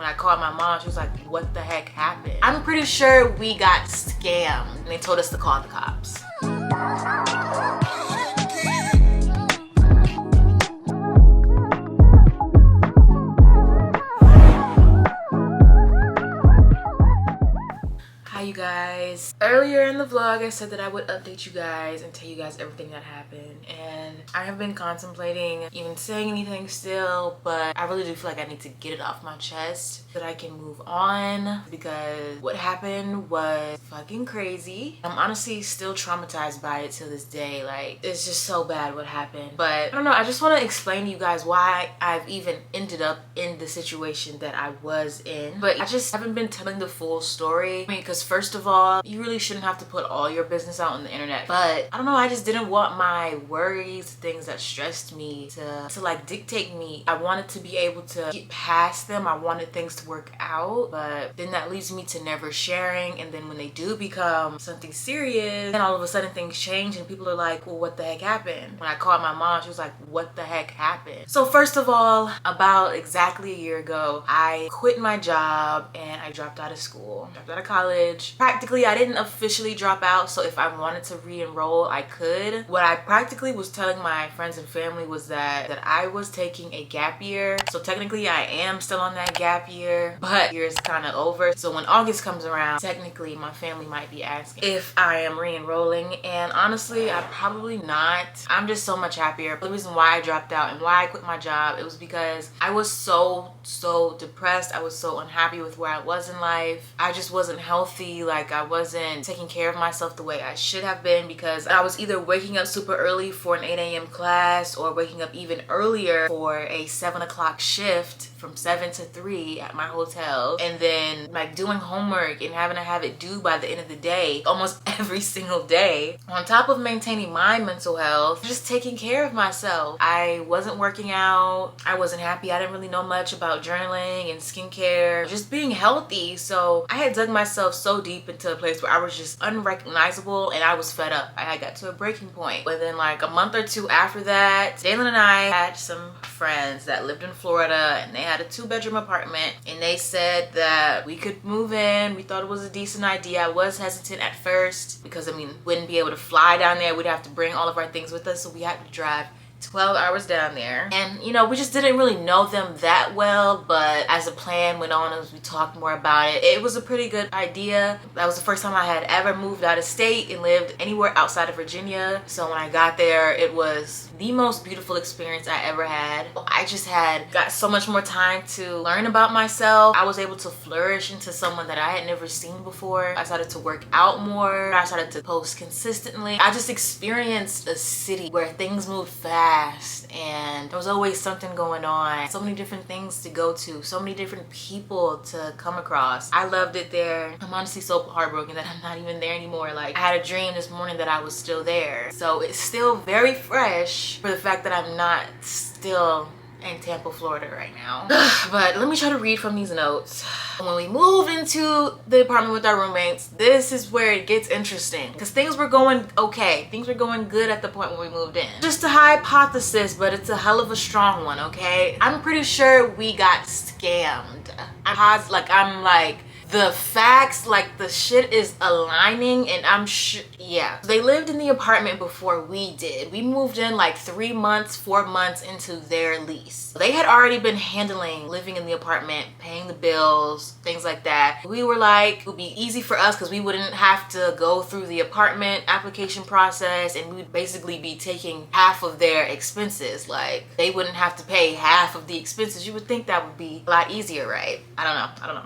When I called my mom, she was like, what the heck happened? I'm pretty sure we got scammed and they told us to call the cops. Hi you guys. Earlier in the vlog I said that I would update you guys and tell you guys everything that happened, and I have been contemplating even saying anything still, but I really do feel like I need to get it off my chest so that I can move on, because what happened was fucking crazy. I'm honestly still traumatized by it till this day. Like, it's just so bad what happened. But I don't know, I just want to explain to you guys why I've even ended up in the situation that I was in, but I just haven't been telling the full story. I mean, because first of all, you really shouldn't have to put all your business out on the internet, but I don't know, I just didn't want my worries, things that stressed me to like dictate me. I wanted to be able to get past them. I wanted things to work out, but then that leads me to never sharing, and then when they do become something serious, then all of a sudden things change and people are like, well, what the heck happened? When I called my mom, she was like, what the heck happened? So first of all, about exactly a year ago, I quit my job and I dropped out of school, dropped out of college. Practically, I didn't officially drop out, so if I wanted to re-enroll, I could. What I practically was telling my friends and family was that I was taking a gap year. So technically, I am still on that gap year, but year is kind of over. So when August comes around, technically, my family might be asking if I am re-enrolling, and honestly, I'm probably not. I'm just so much happier. The reason why I dropped out and why I quit my job, it was because I was so depressed. I was so unhappy with where I was in life. I just wasn't healthy. Like, I wasn't taking care of myself the way I should have been, because I was either waking up super early for an 8 a.m. class or waking up even earlier for a 7 o'clock shift from 7 to 3 at my hotel, and then like doing homework and having to have it due by the end of the day almost every single day, on top of maintaining my mental health, just taking care of myself. I wasn't working out. I wasn't happy. I didn't really know much about journaling and skincare, just being healthy. So I had dug myself so deep into a place where I was just unrecognizable, and I was fed up. I got to a breaking point. But then like a month or two after that, Jalen and I had some friends that lived in Florida, and they had a 2-bedroom apartment, and they said that we could move in. We thought it was a decent idea. I was hesitant at first because, I mean, wouldn't be able to fly down there. We'd have to bring all of our things with us, so we had to drive 12 hours down there. And you know, we just didn't really know them that well, but as the plan went on, as we talked more about it, it was a pretty good idea. That was the first time I had ever moved out of state and lived anywhere outside of Virginia. So when I got there, it was the most beautiful experience I ever had. I just got so much more time to learn about myself. I was able to flourish into someone that I had never seen before. I started to work out more. I started to post consistently. I just experienced a city where things moved fast, and there was always something going on, so many different things to go to, so many different people to come across. I loved it there. I'm honestly so heartbroken that I'm not even there anymore. Like, I had a dream this morning that I was still there, so it's still very fresh for the fact that I'm not still in Tampa, Florida right now. But let me try to read from these notes. When we moved into the apartment with our roommates, this is where it gets interesting, because things were going okay. Things were going good at the point when we moved in. Just a hypothesis, but it's a hell of a strong one, okay? I'm pretty sure we got scammed. I'm like, the facts, like the shit is aligning, and I'm sure, yeah. They lived in the apartment before we did. We moved in like 3 months, 4 months into their lease. They had already been handling living in the apartment, paying the bills, things like that. We were like, it would be easy for us because we wouldn't have to go through the apartment application process, and we'd basically be taking half of their expenses. Like, they wouldn't have to pay half of the expenses. You would think that would be a lot easier, right? I don't know.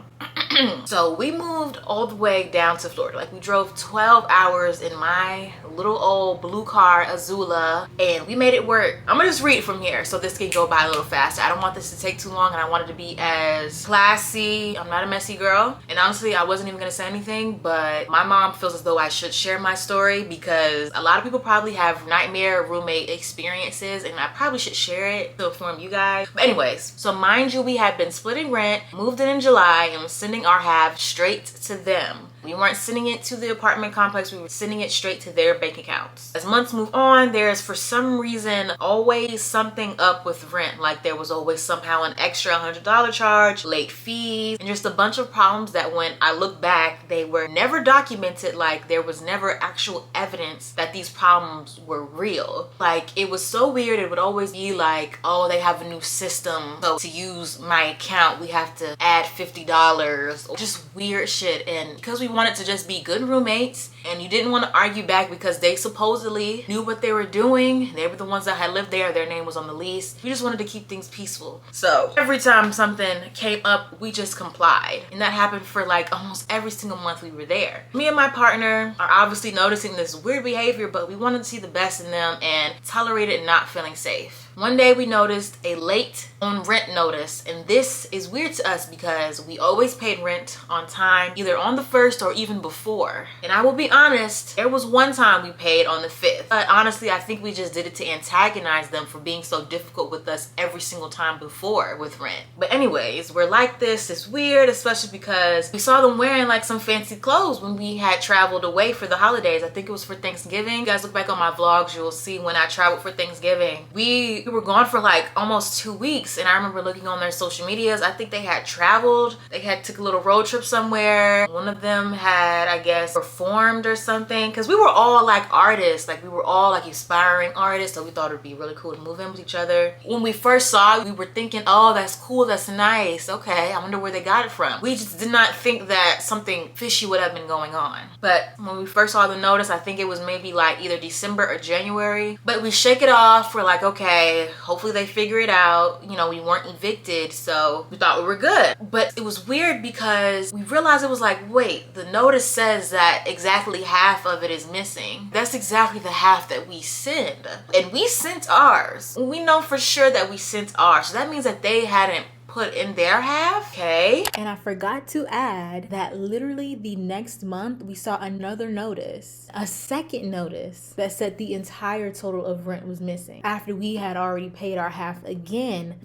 So we moved all the way down to Florida. Like, we drove 12 hours in my little old blue car, Azula, and we made it work. I'm gonna just read from here so this can go by a little faster. I don't want this to take too long, and I want it to be as classy. I'm not a messy girl, and honestly, I wasn't even gonna say anything, but my mom feels as though I should share my story, because a lot of people probably have nightmare roommate experiences, and I probably should share it to inform you guys. But anyways, so mind you, we had been splitting rent, moved in July, and was sending our half straight to them. We weren't sending it to the apartment complex, we were sending it straight to their bank accounts. As months move on, there's for some reason always something up with rent. Like there was always somehow an extra $100 charge, late fees, and just a bunch of problems that when I look back, they were never documented. Like there was never actual evidence that these problems were real. Like it was so weird. It would always be like, oh, they have a new system, so to use my account we have to add $50, or just weird shit. And because we wanted to just be good roommates and you didn't want to argue back because they supposedly knew what they were doing, they were the ones that had lived there, their name was on the lease, we just wanted to keep things peaceful. So every time something came up, we just complied, and that happened for like almost every single month we were there. Me and my partner are obviously noticing this weird behavior, but we wanted to see the best in them and tolerated not feeling safe. One day we noticed a late on rent notice, and this is weird to us because we always paid rent on time, either on the 1st or even before. And I will be honest, there was one time we paid on the 5th, but honestly I think we just did it to antagonize them for being so difficult with us every single time before with rent. But anyways, we're like this. It's weird, especially because we saw them wearing like some fancy clothes when we had traveled away for the holidays. I think it was for Thanksgiving. You guys look back on my vlogs, you'll see when I traveled for Thanksgiving. We were gone for like almost 2 weeks, and I remember looking on their social medias. I think they had traveled, they had took a little road trip somewhere. One of them had, I guess, performed or something, because we were all like artists, like we were all like aspiring artists, so we thought it'd be really cool to move in with each other. When we first saw it, we were thinking, oh, that's cool, that's nice, okay, I wonder where they got it from. We just did not think that something fishy would have been going on. But when we first saw the notice, I think it was maybe like either December or January, but we shake it off. We're like, okay, hopefully they figure it out. You know, we weren't evicted, so we thought we were good. But it was weird because we realized it was like, wait, the notice says that exactly half of it is missing. That's exactly the half that we sent. And we sent ours. We know for sure that we sent ours. So that means that they hadn't put in their half. Okay. And I forgot to add that literally the next month we saw another notice, a second notice that said the entire total of rent was missing after we had already paid our half again,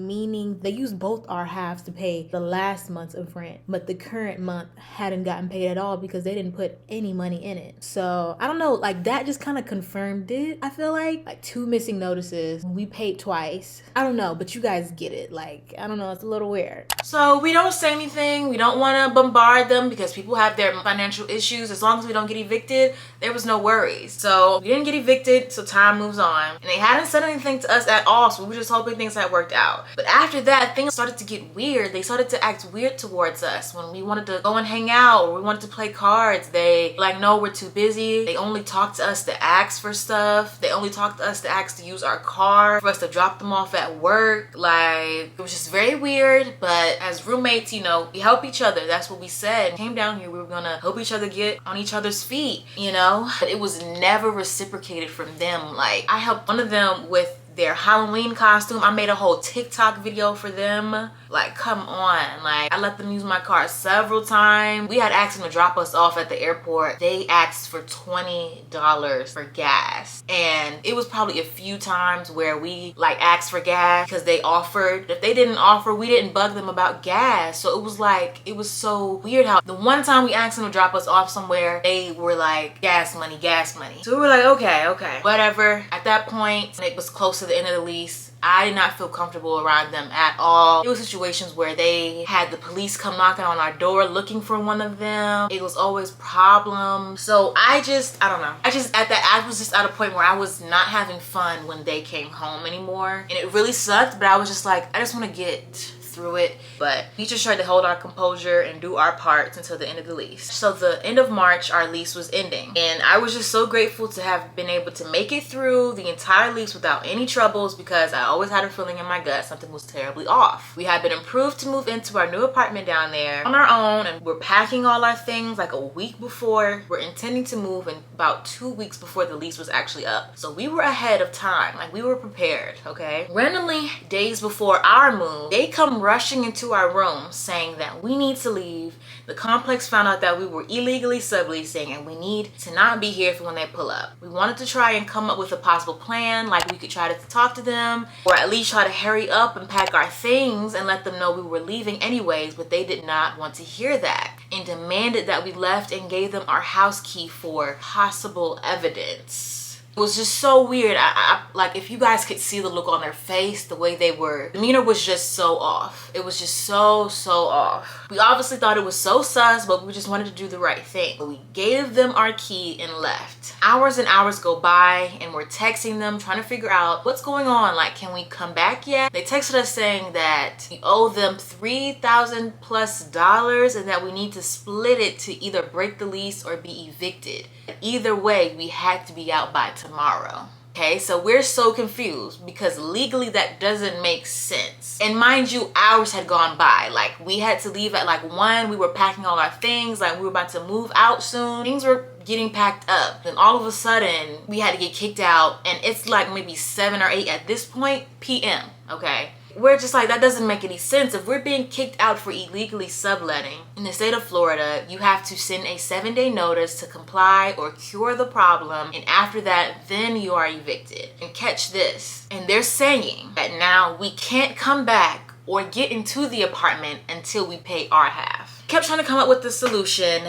meaning they used both our halves to pay the last month of rent, but the current month hadn't gotten paid at all because they didn't put any money in it. So I don't know, like that just kind of confirmed it. I feel like 2 missing notices, we paid twice. I don't know, but you guys get it. Like, I don't know, it's a little weird. So we don't say anything. We don't want to bombard them because people have their financial issues. As long as we don't get evicted, there was no worries. So we didn't get evicted, so time moves on. And they hadn't said anything to us at all, so we were just hoping things had worked out. But after that, things started to get weird. They started to act weird towards us. When we wanted to go and hang out or we wanted to play cards, they like, no, we're too busy. They only talk to us to ask for stuff. They only talk to us to ask to use our car, for us to drop them off at work. Like, it was just very weird. But as roommates, you know, we help each other. That's what we said. Came down here, we were gonna help each other get on each other's feet, you know? But it was never reciprocated from them. Like, I helped one of them with their Halloween costume. I made a whole TikTok video for them. Like, come on. Like, I let them use my car several times. We had asked them to drop us off at the airport. They asked for $20 for gas. And it was probably a few times where we like asked for gas because they offered. If they didn't offer, we didn't bug them about gas. So it was like, it was so weird how the one time we asked them to drop us off somewhere, they were like, gas money, gas money. So we were like, okay, whatever. At that point, it was close to the end of the lease. I did not feel comfortable around them at all. It was situations where they had the police come knocking on our door looking for one of them. It was always problems. So I don't know. I was just at a point where I was not having fun when they came home anymore. And it really sucked, but I was just like, I just want to get through it. But we just tried to hold our composure and do our parts until the end of the lease. So the end of March, our lease was ending, and I was just so grateful to have been able to make it through the entire lease without any troubles, because I always had a feeling in my gut something was terribly off. We had been approved to move into our new apartment down there on our own, and we're packing all our things like a week before. We're intending to move in about 2 weeks before the lease was actually up. So we were ahead of time, like we were prepared, okay? Randomly, days before our move, they come rushing into our room saying that we need to leave. The complex found out that we were illegally subleasing and we need to not be here for when they pull up. We wanted to try and come up with a possible plan, like we could try to talk to them or at least try to hurry up and pack our things and let them know we were leaving anyways, but they did not want to hear that. and demanded that we left and gave them our house key for possible evidence. It was just so weird. Like, if you guys could see the look on their face, the way they were, demeanor was just so off. It was just so off. We obviously thought it was so sus, but we just wanted to do the right thing. So we gave them our key and left. Hours and hours go by and we're texting them, trying to figure out what's going on. Like, can we come back yet? They texted us saying that we owe them $3,000+ and that we need to split it to either break the lease or be evicted. Either way, we had to be out by tomorrow. Okay, so we're so confused because legally that doesn't make sense. And mind you, hours had gone by. Like, we had to leave at like 1. We were packing all our things. Like, we were about to move out soon. Things were getting packed up. Then all of a sudden, we had to get kicked out. And it's like maybe 7 or 8 at this point, p.m. Okay. We're just like, that doesn't make any sense. If we're being kicked out for illegally subletting in the state of Florida, you have to send a 7-day notice to comply or cure the problem. And after that, then you are evicted. And catch this. And they're saying that now we can't come back or get into the apartment until we pay our half. Kept trying to come up with the solution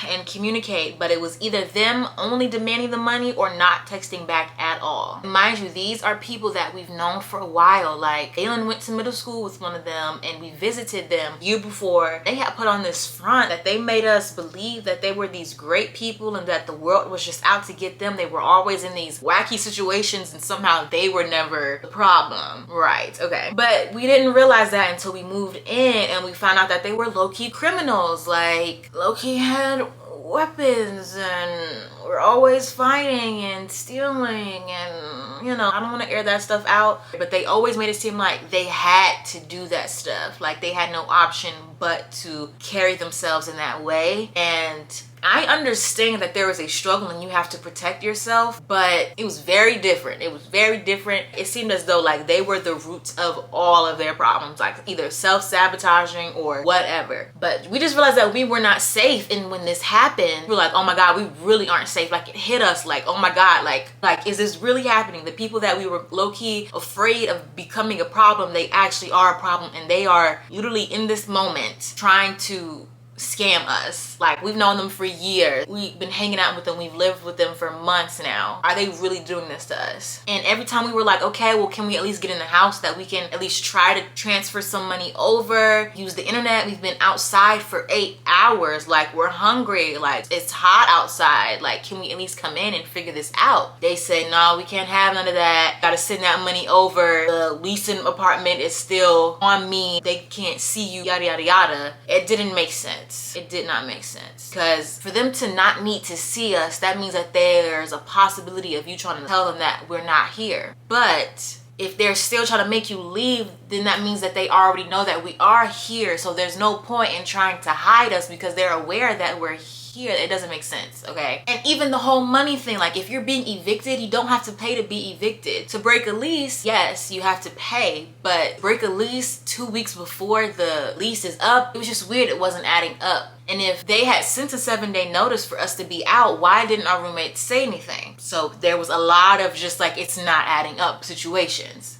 and communicate, but it was either them only demanding the money or not texting back at all. Mind you, these are people that we've known for a while. Like, Galen went to middle school with one of them and we visited them year before. They had put on this front that they made us believe that they were these great people and that the world was just out to get them. They were always in these wacky situations and somehow they were never the problem. Right, okay. But we didn't realize that until we moved in and we found out that they were low-key criminals. Like, low-key had weapons and were always fighting and stealing, and you know, I don't want to air that stuff out, but they always made it seem like they had to do that stuff. Like, they had no option but to carry themselves in that way. And I understand that there is a struggle and you have to protect yourself, but it was very different. It was very different. It seemed as though like they were the roots of all of their problems, like either self-sabotaging or whatever. But we just realized that we were not safe. And when this happened, we were like, oh my God, we really aren't safe. Like, it hit us like, oh my God, like, is this really happening? The people that we were low-key afraid of becoming a problem, they actually are a problem, and they are literally in this moment trying to scam us. Like, we've known them for years. We've been hanging out with them. We've lived with them for months now. Are they really doing this to us? And every time we were like, okay, well, can we at least get in the house that we can at least try to transfer some money over, use the internet? We've been outside for 8 hours. Like, we're hungry. Like, it's hot outside. Like, can we at least come in and figure this out? They say, no, we can't have none of that. Gotta send that money over. The leasing apartment is still on me. They can't see you, yada, yada, yada. It didn't make sense. It did not make sense, because for them to not need to see us, that means that there's a possibility of you trying to tell them that we're not here. But if they're still trying to make you leave, then that means that they already know that we are here. So there's no point in trying to hide us because they're aware that we're here. It doesn't make sense, okay? And even the whole money thing, like, if you're being evicted, you don't have to pay to be evicted. To break a lease, yes, you have to pay, but break a lease 2 weeks before the lease is up, it was just weird. It wasn't adding up. And if they had sent a 7-day notice for us to be out, why didn't our roommates say anything? So there was a lot of just like, it's not adding up situations.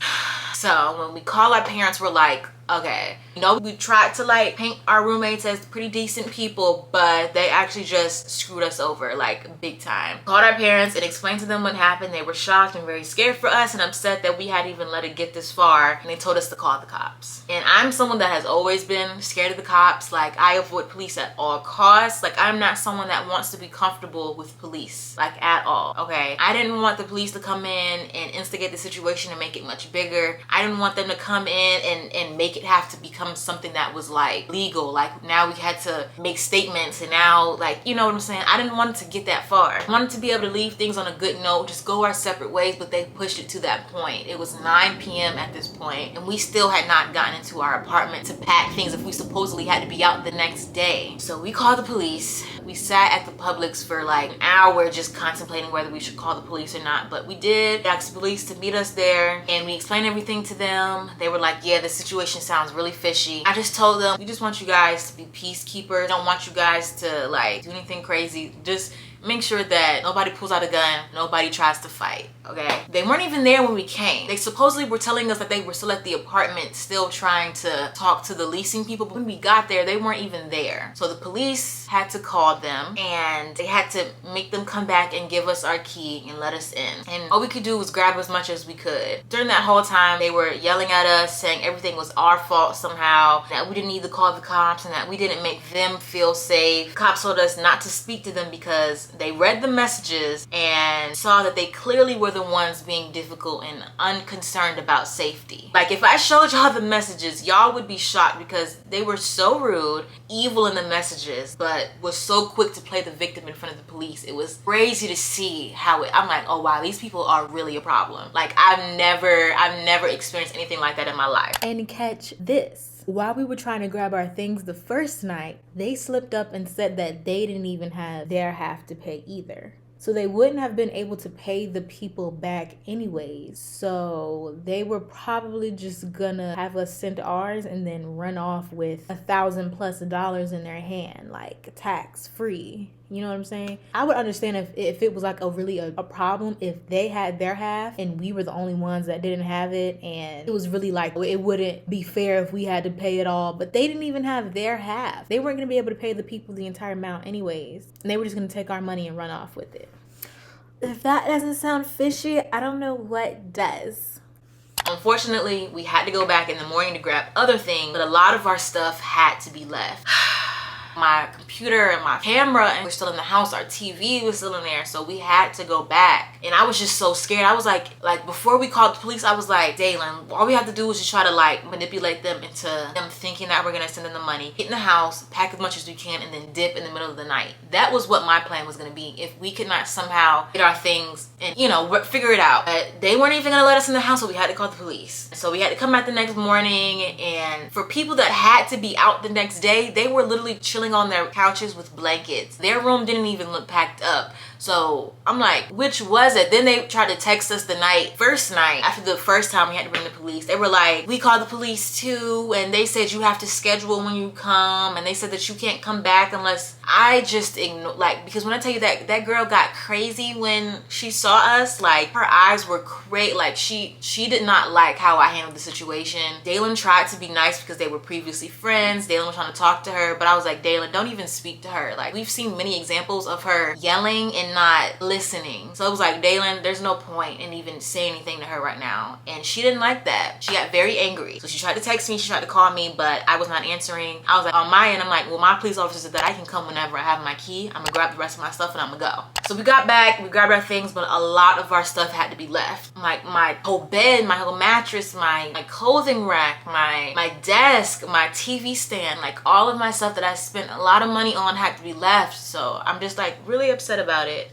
So when we call our parents, we're like, okay, you know, we tried to like paint our roommates as pretty decent people, but they actually just screwed us over like big time. Called our parents and explained to them what happened. They were shocked and very scared for us and upset that we had even let it get this far, and they told us to call the cops. And I'm someone that has always been scared of the cops. Like, I avoid police at all costs. Like, I'm not someone that wants to be comfortable with police, like, at all, okay? I didn't want the police to come in and instigate the situation and make it much bigger. I didn't want them to come in and make it have to become something that was like legal. Like, now we had to make statements, and now, like, you know what I'm saying? I didn't want it to get that far. I wanted to be able to leave things on a good note, just go our separate ways, but they pushed it to that point. It was 9 p.m. at this point, and we still had not gotten into our apartment to pack things if we supposedly had to be out the next day. So we called the police. We sat at the Publix for like an hour just contemplating whether we should call the police or not, but we did. We asked the police to meet us there, and we explained everything to them. They were like, yeah, the situation sounds really fishy. I just told them, we just want you guys to be peacekeepers. Don't want you guys to like do anything crazy. Just make sure that nobody pulls out a gun, nobody tries to fight, okay? They weren't even there when we came. They supposedly were telling us that they were still at the apartment, still trying to talk to the leasing people, but when we got there, they weren't even there. So the police had to call them, and they had to make them come back and give us our key and let us in. And all we could do was grab as much as we could. During that whole time, they were yelling at us, saying everything was our fault somehow, that we didn't need to call the cops, and that we didn't make them feel safe. Cops told us not to speak to them because they read the messages and saw that they clearly were the ones being difficult and unconcerned about safety. Like, if I showed y'all the messages, y'all would be shocked because they were so rude, evil in the messages, but was so quick to play the victim in front of the police. It was crazy to see how I'm like, oh wow, these people are really a problem. Like, I've never experienced anything like that in my life. And catch this. While we were trying to grab our things the first night, they slipped up and said that they didn't even have their half to pay either. So they wouldn't have been able to pay the people back anyways. So they were probably just gonna have us send ours and then run off with $1,000+ in their hand, like tax free. You know what I'm saying? I would understand if it was like a problem if they had their half and we were the only ones that didn't have it, and it was really like it wouldn't be fair if we had to pay it all, but they didn't even have their half. They weren't going to be able to pay the people the entire amount anyways, and they were just going to take our money and run off with it. If that doesn't sound fishy, I don't know what does. Unfortunately, we had to go back in the morning to grab other things, but a lot of our stuff had to be left. My computer and my camera were still in the house. Our TV was still in there, so we had to go back. And I was just so scared. I was like before we called the police, I was like, Dalen, all we have to do is just try to like manipulate them into them thinking that we're gonna send them the money, get in the house, pack as much as we can, and then dip in the middle of the night. That was what my plan was gonna be if we could not somehow get our things and, you know, figure it out. But they weren't even gonna let us in the house, so we had to call the police. So we had to come back the next morning, and for people that had to be out the next day, they were literally chilling on their couches with blankets. Their room didn't even look packed up. So I'm like, which was it? Then they tried to text us the first night after the first time we had to bring the police. They were like, we called the police too, and they said you have to schedule when you come, and they said that you can't come back unless I just ignore, like, because when I tell you that girl got crazy when she saw us, like her eyes were crazy. Like she did not like how I handled the situation. Dalen tried to be nice because they were previously friends. Dalen was trying to talk to her, but I was like, Dalen, don't even speak to her. Like, we've seen many examples of her yelling and not listening. So it was like, Dalen, there's no point in even saying anything to her right now. And she didn't like that. She got very angry. So she tried to text me, she tried to call me, but I was not answering. I was like, on my end, I'm like, well, my police officer said that I can come whenever I have my key. I'm gonna grab the rest of my stuff and I'm gonna go. So we got back, we grabbed our things, but a lot of our stuff had to be left. Like my whole bed, my whole mattress, my clothing rack, my desk, my TV stand, like all of my stuff that I spent a lot of money on had to be left. So I'm just like really upset about it.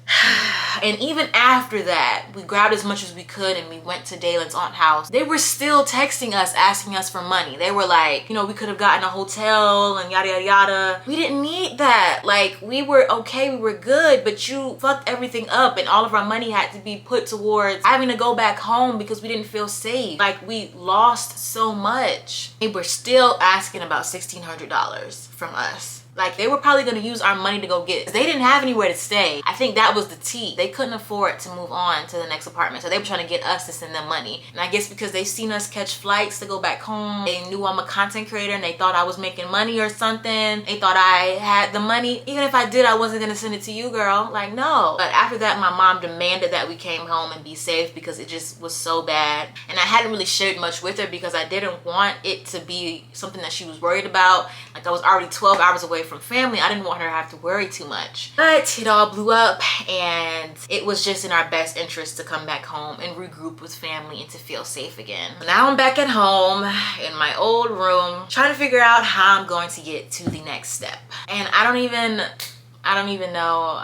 And even after that, we grabbed as much as we could and we went to Dalen's aunt's house. They were still texting us, asking us for money. They were like, you know, we could have gotten a hotel and yada yada yada. We didn't need that. Like, we were okay, we were good, but you fucked everything up and all of our money had to be put towards having to go back home because we didn't feel safe. Like, we lost so much. They were still asking about $1,600 from us. Like, they were probably going to use our money to go get it. They didn't have anywhere to stay. I think that was the tea. They couldn't afford to move on to the next apartment. So they were trying to get us to send them money. And I guess because they seen us catch flights to go back home, they knew I'm a content creator and they thought I was making money or something. They thought I had the money. Even if I did, I wasn't going to send it to you, girl. Like, no. But after that, my mom demanded that we came home and be safe because it just was so bad. And I hadn't really shared much with her because I didn't want it to be something that she was worried about. Like, I was already 12 hours away from family. I didn't want her to have to worry too much. But it all blew up and it was just in our best interest to come back home and regroup with family and to feel safe again. Now I'm back at home in my old room trying to figure out how I'm going to get to the next step. And I don't even know.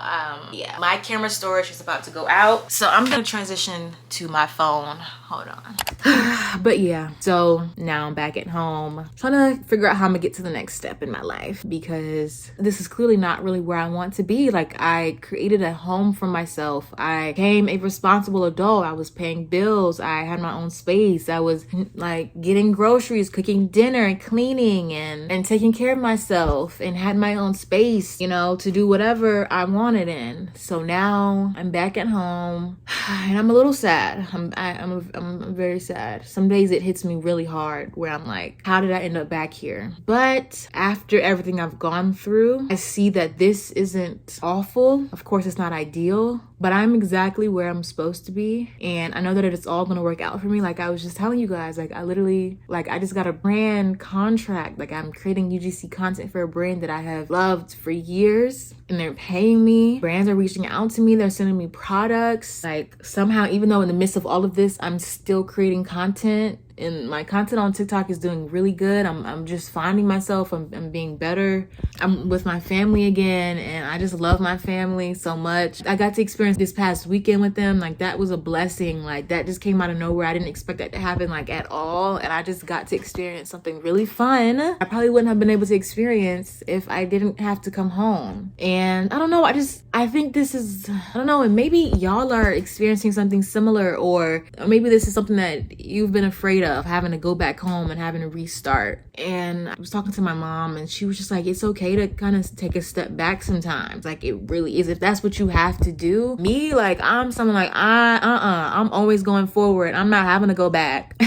Yeah, my camera storage is about to go out, so I'm gonna transition to my phone. Hold on. But yeah, so now I'm back at home trying to figure out how I'm gonna get to the next step in my life, because this is clearly not really where I want to be. Like, I created a home for myself. I became a responsible adult. I was paying bills. I had my own space. I was like getting groceries, cooking dinner and cleaning and taking care of myself, and had my own space, you know, to do whatever I wanted in. So now I'm back at home and I'm a little sad. I'm very sad. Some days it hits me really hard where I'm like, how did I end up back here? But after everything I've gone through, I see that this isn't awful. Of course, it's not ideal, but I'm exactly where I'm supposed to be. And I know that it's all gonna work out for me. Like I was just telling you guys, like I just got a brand contract. Like I'm creating UGC content for a brand that I have loved for years, and they're paying me. Brands are reaching out to me. They're sending me products. Like somehow, even though in the midst of all of this, I'm still creating content. And my content on TikTok is doing really good. I'm just finding myself. I'm being better. I'm with my family again, and I just love my family so much. I got to experience this past weekend with them. Like that was a blessing. Like that just came out of nowhere. I didn't expect that to happen like at all. And I just got to experience something really fun. I probably wouldn't have been able to experience if I didn't have to come home. And I don't know. I think this is, I don't know. And maybe y'all are experiencing something similar, or maybe this is something that you've been afraid of, having to go back home and having to restart. And I was talking to my mom, and she was just like, it's okay to kind of take a step back sometimes. Like it really is, if that's what you have to do. Me, like I'm someone like I'm always going forward. I'm not having to go back.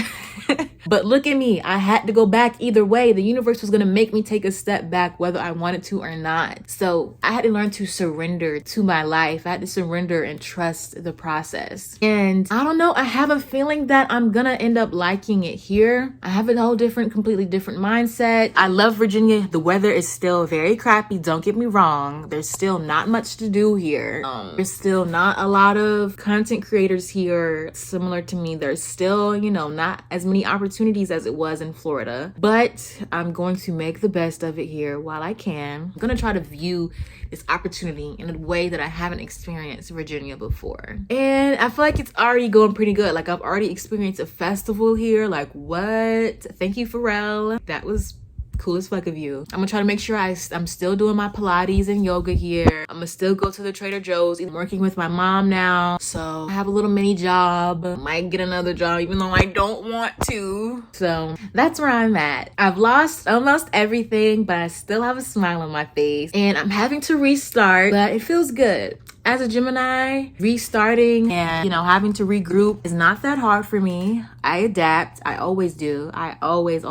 But look at me, I had to go back either way. The universe was gonna make me take a step back whether I wanted to or not. So I had to learn to surrender to my life. I had to surrender and trust the process. And I don't know, I have a feeling that I'm gonna end up liking it here. I have a whole completely different mindset. I love Virginia. The weather is still very crappy, don't get me wrong. There's still not much to do here. There's still not a lot of content creators here similar to me. There's still, not as many opportunities as it was in Florida, but I'm going to make the best of it here while I can. I'm going to try to view this opportunity in a way that I haven't experienced Virginia before. And I feel like it's already going pretty good. Like I've already experienced a festival here. Like what? Thank you, Pharrell. That was cool as fuck of you. I'm gonna try to make sure I'm still doing my Pilates and yoga here. I'm gonna still go to the Trader Joe's. I'm working with my mom now, so I have a little mini job. Might get another job even though I don't want to. So that's where I'm at. I've lost almost everything, but I still have a smile on my face, and I'm having to restart, but it feels good. As a Gemini, restarting and, having to regroup is not that hard for me. I adapt. I always do. I always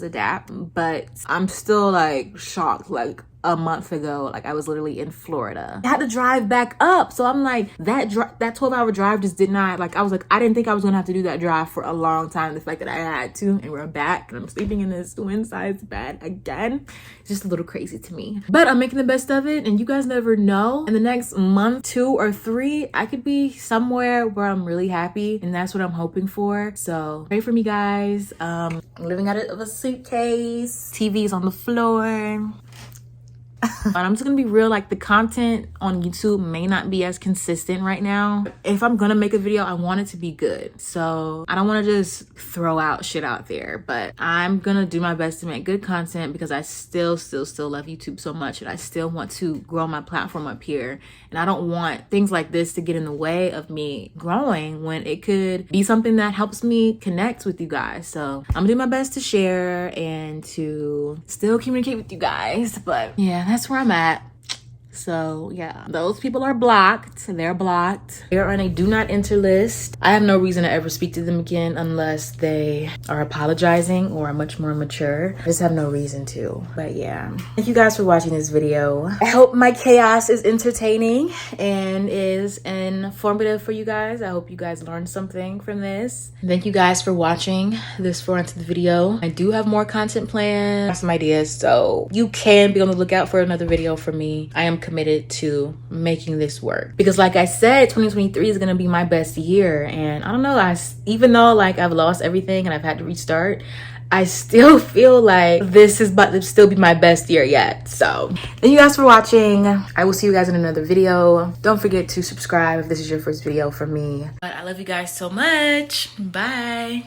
adapt. But I'm still like shocked. Like a month ago, like I was literally in Florida. I had to drive back up. So I'm like, that 12-hour drive just did not, like, I was like, I didn't think I was gonna have to do that drive for a long time. The fact that I had to, and we're back, and I'm sleeping in this twin size bed again, it's just a little crazy to me. But I'm making the best of it, and you guys never know. In the next month, 2 or 3, I could be somewhere where I'm really happy, and that's what I'm hoping for. So pray for me, guys. I'm living out of a suitcase. TV's on the floor. But I'm just gonna be real, like the content on YouTube may not be as consistent right now. If I'm gonna make a video, I want it to be good. So I don't wanna just throw out shit out there, but I'm gonna do my best to make good content because I still love YouTube so much, and I still want to grow my platform up here. And I don't want things like this to get in the way of me growing when it could be something that helps me connect with you guys. So I'm gonna do my best to share and to still communicate with you guys. But yeah, that's where I'm at. So yeah, those people are blocked. They're blocked. They're on a do not enter list. I have no reason to ever speak to them again unless they are apologizing or are much more mature. I just have no reason to. But yeah, thank you guys for watching this video. I hope my chaos is entertaining and is informative for you guys. I hope you guys learned something from this. Thank you guys for watching this far into the video. I do have more content planned. I have some ideas, so you can be on the lookout for another video from me. I am committed to making this work because, like I said, 2023 is gonna be my best year. And I don't know, even though like I've lost everything and I've had to restart, I still feel like this is about to still be my best year yet. So thank you guys for watching. I will see you guys in another video. Don't forget to subscribe if this is your first video from me. But I love you guys so much. Bye.